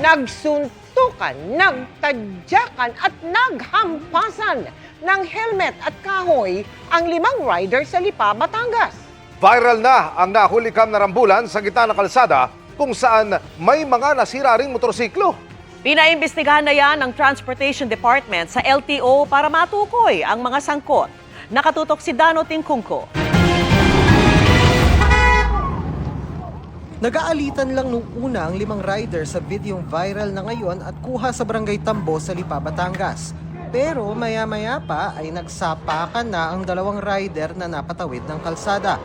nagsuntukan, nagtadyakan at naghampasan ng helmet at kahoy ang 5 rider sa Lipa, Batangas. Viral na ang nahulikam na rambulan sa gitna ng kalsada kung saan may mga nasira ring motorsiklo. Pinaimbestigahan na yan ng Transportation Department sa LTO para matukoy ang mga sangkot. Nakatutok si Dano Tingkungko. Nag-aalitan lang nung una ang 5 rider sa videong viral na ngayon at kuha sa Barangay Tambo sa Lipa, Batangas. Pero maya-maya pa ay nagsapakan na ang 2 rider na napatawid ng kalsada.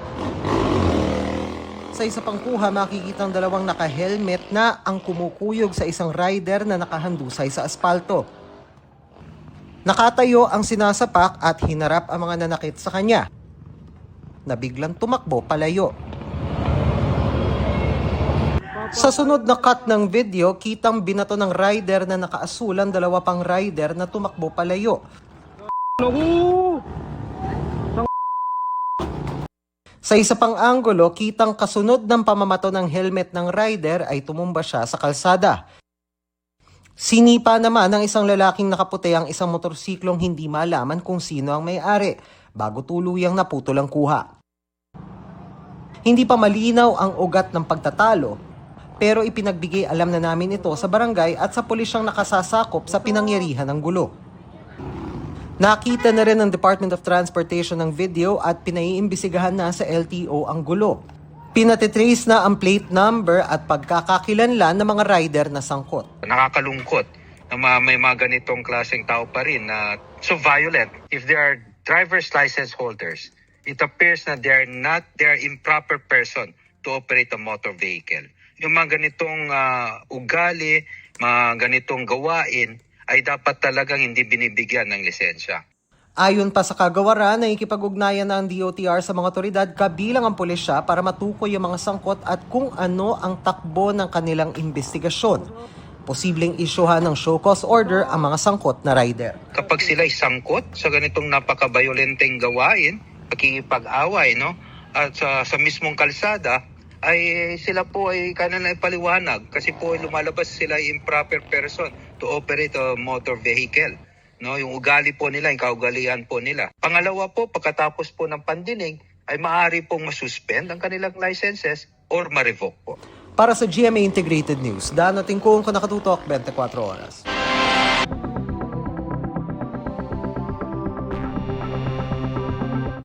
Sa isa pang kuha, makikita ang 2 naka-helmet na ang kumukuyog sa isang rider na nakahandusay sa aspalto. Nakatayo ang sinasapak at hinarap ang mga nanakit sa kanya na biglang tumakbo palayo. Sa sunod na cut ng video, kitang binato ng rider na nakaasulan 2 pang rider na tumakbo palayo. Sa isa pang anggulo, kitang kasunod ng pamamato ng helmet ng rider ay tumumba siya sa kalsada. Sinipa naman ng isang lalaking nakaputi ang isang motorsiklong hindi malaman kung sino ang may-ari bago tuluyang naputol ang kuha. Hindi pa malinaw ang ugat ng pagtatalo, pero ipinagbigay alam na namin ito sa barangay at sa pulisyang nakasasakop sa pinangyarihan ng gulo. Nakita na rin ng Department of Transportation ng video at pinaiimbisigahan na sa LTO ang gulo. Pinatitrace na ang plate number at pagkakakilanlan ng mga rider na sangkot. Nakakalungkot na may mga ganitong klaseng tao pa rin na so violent. If they are driver's license holders, it appears na they are improper person to operate a motor vehicle. Yung mga ganitong ugali, mga ganitong gawain ay dapat talagang hindi binibigyan ng lisensya. Ayon pa sa kagawaran, nakikipag-ugnayan na ang DOTR sa mga otoridad kabilang ang pulisya para matukoy yung mga sangkot at kung ano ang takbo ng kanilang investigasyon. Posibleng isyuhan ng show cause order ang mga sangkot na rider. Kapag sila ay sangkot sa ganitong napaka-violenteng gawain, pakikipag-away, no? At sa mismong kalsada, ay sila po ay kanilang ipaliwanag kasi po ay lumalabas sila ay improper person to operate a motor vehicle. No, yung ugali po nila, yung kaugalian po nila. Pangalawa po, pagkatapos po ng pandinig, ay maaari pong masuspend ang kanilang licenses or ma-revoke po. Para sa GMA Integrated News, Dano Tingkungko, nakatutok 24 oras.